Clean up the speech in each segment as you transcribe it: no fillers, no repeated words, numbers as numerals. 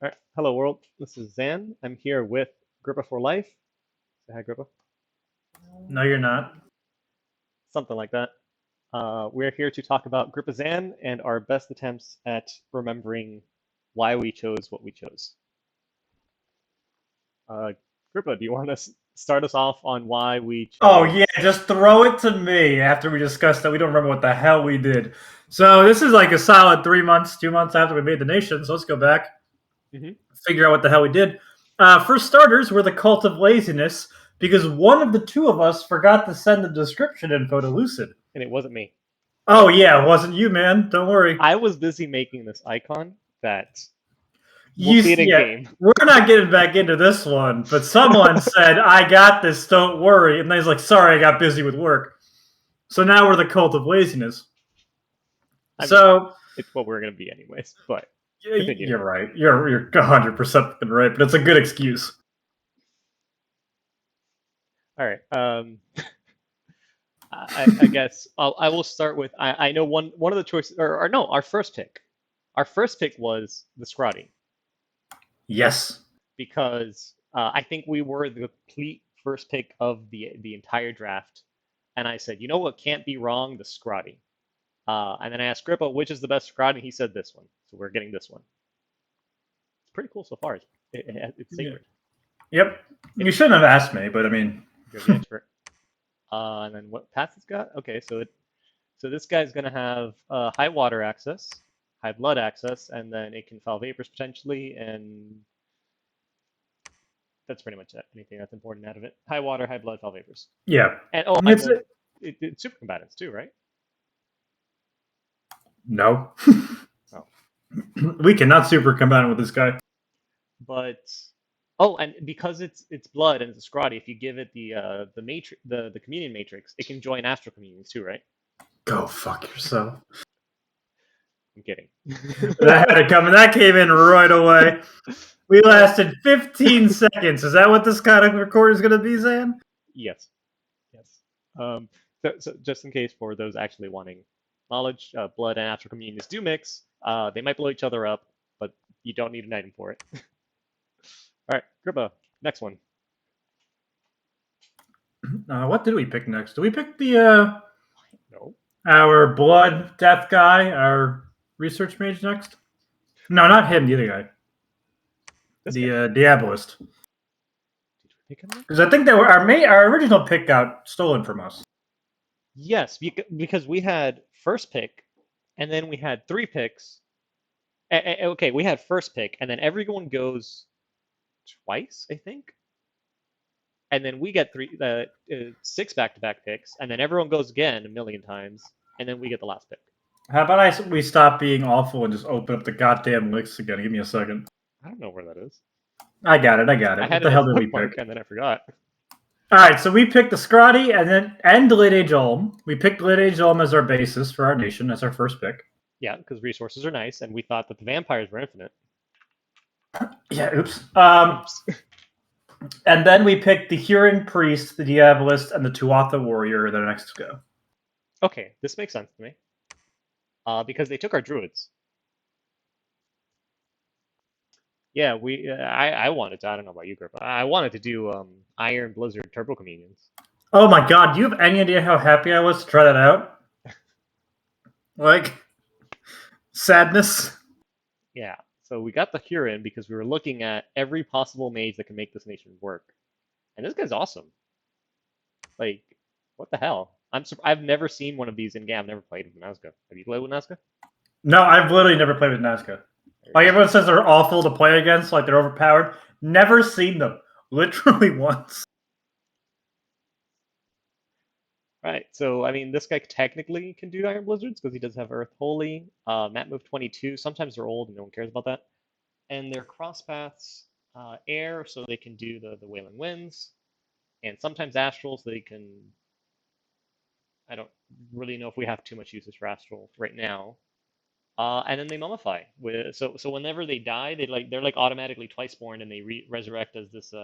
All right. Hello, world. This is Zan. I'm here with Grippa4Life. Say hi, Grippa. No, you're not. Something like that. We're here to talk about Grippa Zan and our best attempts at remembering why we chose what we chose. Uh, Grippa, do you want to start us off on why we Oh yeah, chose? just throw it to me after we discussed that we don't remember what the hell we did. So this is like a solid 3 months, 2 months after we made the nation. So let's go back, Hmm. figure out what the hell we did. For starters, we're the cult of laziness because one of the two of us forgot to send the description info to Lucid. And it wasn't me. Oh yeah, it wasn't you, man. Don't worry. I was busy making this icon that we'll see it in Yeah, game. we're not getting back into this one, but someone said, "I got this. Don't worry," and then he's like, "Sorry, I got busy with work." So now we're the cult of laziness. I mean, So it's what we're going to be anyways, but continue. you're right. You're 100% right, but it's a good excuse. All right. I guess I will start with I know one of the choices or no, our first pick. Our first pick was the Scratty Yes. because I think we were the complete first pick of the entire draft, and I said, you know what can't be wrong, the Scratty. And then I asked Grippo which is the best Scratty, and he said this one, so we're getting this one. It's pretty cool so far. It's Yeah. sacred. Yep. You It's shouldn't have asked me, but I mean, you're the expert. And then what path it's got? Okay, so this guy's gonna have high water access, high blood access, and then it can foul vapors potentially, and that's pretty much it. Anything that's important out of it. High water, high blood, foul vapors. yeah. And oh, high It's blood, it's super combatants too, right? no. Oh, We cannot super combine with this guy. but oh, and because it's blood and it's a Scrotty, if you give it the matrix the communion matrix, it can join astral communions too, right? Go fuck yourself. I'm kidding. That had to come, and that came in right away. We lasted 15 seconds. Is that what this kind of record is going to be, Zan? Yes, yes. So just in case for those actually wanting knowledge, blood and astral communions do mix. They might blow each other up, but you don't need an item for it. All right, Grippa, next one. What did we pick next? Did we pick the No, our blood death guy, our research mage next? No, not him. The other guy, this the guy. Diabolist. Did we pick him next? Because I think that our original pick got stolen from us. Yes, because we had first pick, and then we had three picks. Okay, we had first pick, and then everyone goes twice, I think, and then we get six back-to-back picks, and then everyone goes again a million times, and then we get the last pick. How about we stop being awful and just open up the goddamn list again? Give me a second. I don't know where that is. I got it. I got I it. What had the it as hell a did we bookmark, pick? and then I forgot. All right, so we picked the Scrotty and the Late Age Olm. We picked Late Age Olm as our basis for our nation as our first pick. Yeah, because resources are nice, and we thought that the vampires were infinite. Yeah, oops. Oops. And then we picked the Huron Priest, the Diabolist, and the Tuatha Warrior that are next to go. Okay, this makes sense to me. Because they took our druids. Yeah, I wanted to. I don't know about you, Grippa. I wanted to do Iron Blizzard Turbo Communions. Oh my god, do you have any idea how happy I was to try that out? Like, sadness. Yeah. So we got the Huron because we were looking at every possible mage that can make this nation work. And this guy's awesome. Like, what the hell? I've never seen one of these in game. I've never played with Nazca. Have you played with Nazca? No, I've literally never played with Nazca. Like, everyone says they're awful to play against, like they're overpowered. Never seen them. Literally once. Right. So I mean, this guy technically can do Iron Blizzards because he does have Earth Holy. Map move 22. Sometimes they're old and no one cares about that. And they're cross paths, air, so they can do the Wailing Winds, and sometimes astral, so they can. I don't really know if we have too much usage for astral right now. And then they mummify. So whenever they die, they're like automatically twice born, and they resurrect as this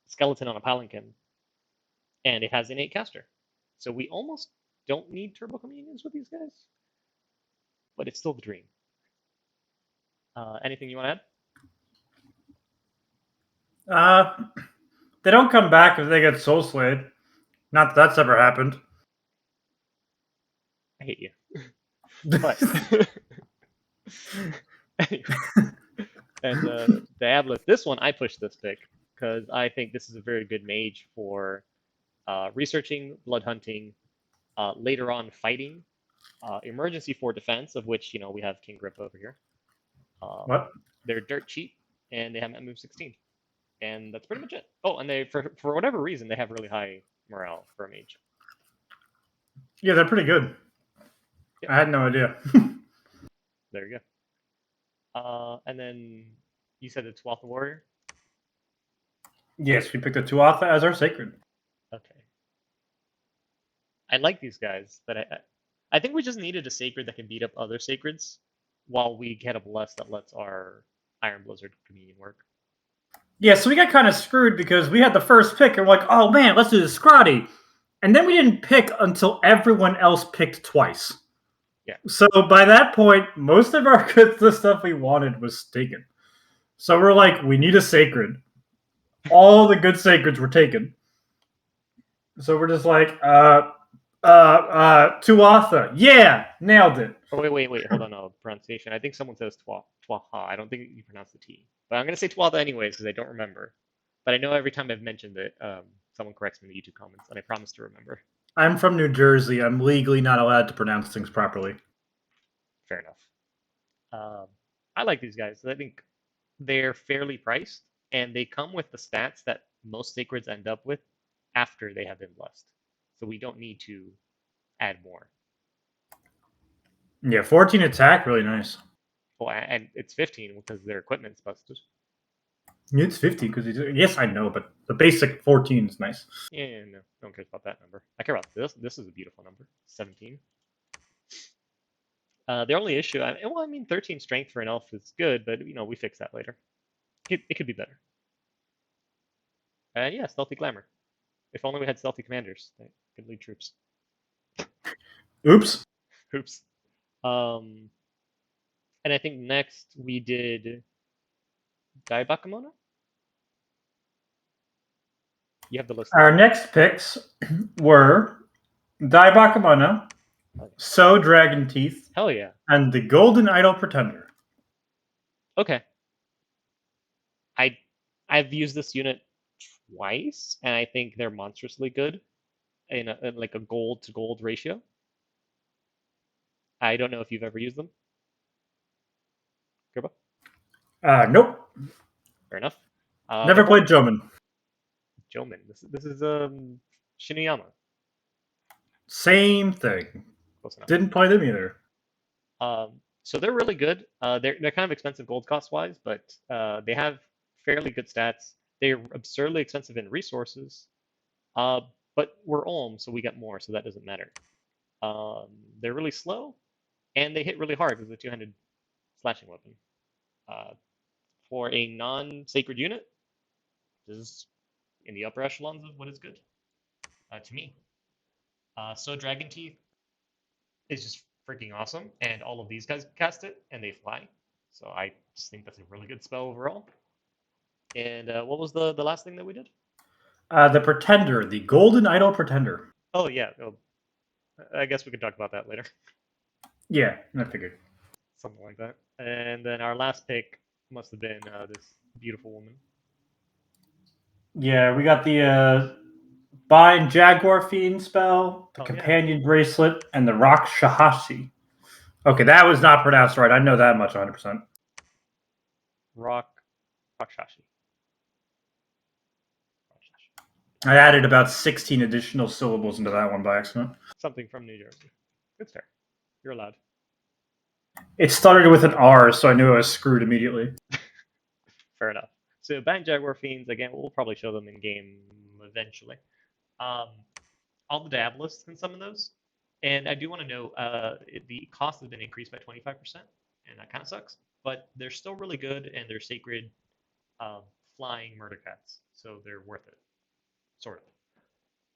skeleton on a palanquin, and it has innate caster. So we almost don't need turbo communions with these guys, but it's still the dream. Anything you want to add? They don't come back if they get soul slayed. Not that that's ever happened. I hate you. But anyway, and Diablos, this one I pushed this pick because I think this is a very good mage for researching, blood hunting, later on fighting, emergency for defense, of which we have King Grippa over here. Um, What? they're dirt cheap and they have move 16, and that's pretty much it. Oh, and they for whatever reason they have really high morale for a mage. Yeah, they're pretty good. Yep, I had no idea. there you go. And then you said the 12th warrior. Yes, we picked the Tuatha as our sacred. Okay. I like these guys, but I think we just needed a sacred that can beat up other sacreds while we get a bless that lets our Iron Blizzard communion work. Yeah, so we got kind of screwed because we had the first pick and we're like, oh man, let's do the Scratty. And then we didn't pick until everyone else picked twice. Yeah. So by that point, most of our good the stuff we wanted was taken. So we're like, we need a sacred. All the good sacreds were taken. So we're just like, Tuatha. Yeah, nailed it. Oh, wait, hold on, no, pronunciation. I think someone says Twaha. I don't think you pronounce the T. But I'm going to say Tuatha anyways because I don't remember. But I know every time I've mentioned it, someone corrects me in the YouTube comments, and I promise to remember. I'm from New Jersey. I'm legally not allowed to pronounce things properly. Fair enough. I like these guys. I think they're fairly priced, and they come with the stats that most sacreds end up with after they have been blessed. So we don't need to add more. Yeah, 14 attack, really nice. Oh, and it's 15 because their equipment's busted. It's 50 because yes, I know, but the basic 14 is nice. Yeah, no one cares about that number. I care about this. This is a beautiful number, 17. The only issue, I mean, 13 strength for an elf is good, but we fix that later. It could be better. And yeah, stealthy glamour. If only we had stealthy commanders that could lead troops. Oops. Oops. And I think next we did Daibakemono? You have the list. Our next picks were Daibakemono, Okay. So Dragon Teeth, Hell yeah. and the Golden Idol Pretender. Okay. I've used this unit twice, and I think they're monstrously good in like a gold to gold ratio. I don't know if you've ever used them. Grippa? Nope. Fair enough. Never played Joman. Joman. This is Shinuyama. Same thing. Close enough. Didn't play them either. So they're really good. They're kind of expensive gold cost wise, but they have fairly good stats. They're absurdly expensive in resources, but we're Ulm, so we get more, so that doesn't matter. They're really slow, and they hit really hard with the two-handed slashing weapon. For a non-sacred unit, this is in the upper echelons of what is good to me. So Dragon Teeth is just freaking awesome, and all of these guys cast it, and they fly. So I just think that's a really good spell overall. And what was the last thing that we did? The Pretender, the Golden Idol Pretender. Oh yeah, I guess we can talk about that later. Yeah, I figured. Something like that. And then our last pick must have been this beautiful woman. Yeah, we got the Bind Jaguar Fiend spell, the Companion Bracelet, and the Rock Shahashi. Okay, that was not pronounced right. I know that much 100%. Rakshashi. I added about 16 additional syllables into that one by accident. Something from New Jersey. It's fair. You're allowed. It started with an R, so I knew I was screwed immediately. Fair enough. So Bind Jaguar Fiends, again, we'll probably show them in game eventually. All the Diabolists can summon those. And I do want to know the cost has been increased by 25%, and that kind of sucks. But they're still really good, and they're sacred flying murder cats, so they're worth it. Sort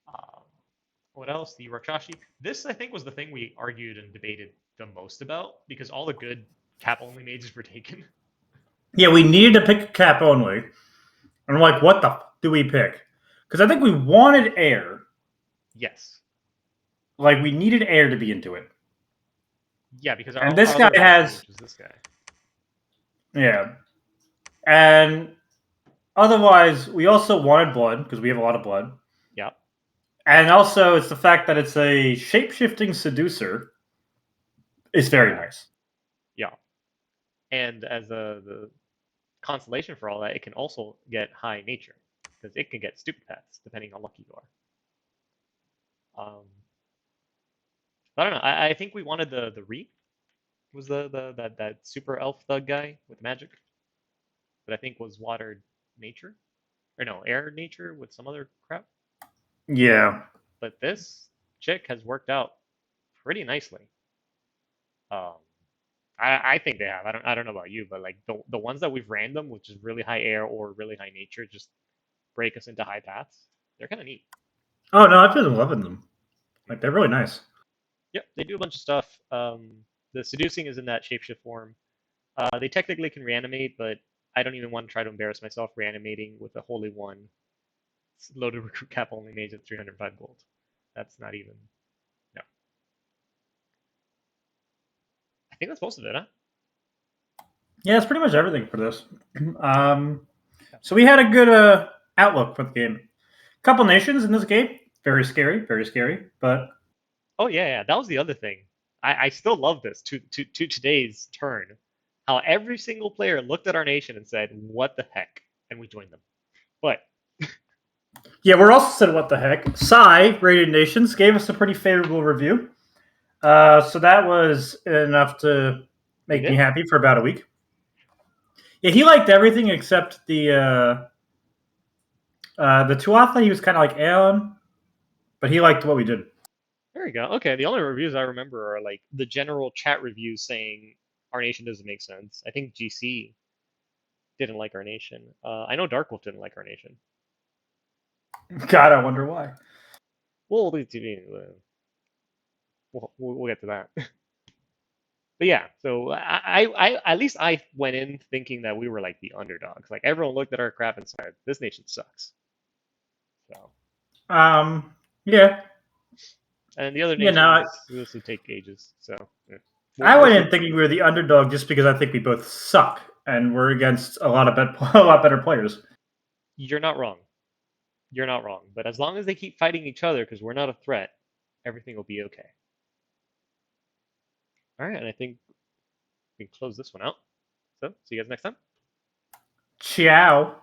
of. What else? The Rakshashi. This, I think, was the thing we argued and debated the most about, because all the good cap-only mages were taken. Yeah, we needed to pick a cap only. And I'm like, what the do we pick? Because I think we wanted air. Yes. Like, we needed air to be into it. Yeah, because And our this guy other option, has, which was this guy. yeah. And otherwise, we also wanted blood because we have a lot of blood. Yeah. And also, it's the fact that it's a shape shifting seducer is very nice. Yeah. And as the consolation for all that, it can also get high nature because it can get stupid pets depending on how lucky you are. I don't know. I think we wanted the Reap was the that super elf thug guy with magic that I think was water nature or no air nature with some other crap. Yeah. But this chick has worked out pretty nicely. Um, I think they have. I don't know about you, but like the ones that we've random, which is really high air or really high nature, just break us into high paths. They're kind of neat. Oh, no, I've been loving them. Like, they're really nice. Yep, they do a bunch of stuff. The seducing is in that shapeshift form. They technically can reanimate, but I don't even want to try to embarrass myself reanimating with a holy one. It's loaded recruit cap only mage at 305 gold. That's not even. No, I think that's most of it, huh? Yeah, it's pretty much everything for this. Um, Yeah. so we had a good outlook for the game. Couple nations in this game. Very scary. But Oh yeah, that was the other thing. I still love this to today's turn. How every single player looked at our nation and said, "What the heck?" and we joined them. But yeah, we're also said what the heck. Psy Rated Nations gave us a pretty favorable review. So that was enough to he make me did. happy for about a week. Yeah, he liked everything except the Tuatha. He was kind of like Aeon, but he liked what we did. There we go. Okay, the only reviews I remember are like the general chat reviews saying our nation doesn't make sense. I think GC didn't like our nation. I know Darkwolf didn't like our nation. God, I wonder why. We'll we'll get to that. But yeah, so I at least I went in thinking that we were like the underdogs. Like everyone looked at our crap and said, "This nation sucks." So, Yeah, and the other yeah. No, nations this would take ages. So, yeah. we'll I we'll went see. in thinking we were the underdog just because I think we both suck and we're against a lot of a lot better players. You're not wrong. You're not wrong. But as long as they keep fighting each other because we're not a threat, everything will be okay. All right, and I think we can close this one out. So, see you guys next time. Ciao.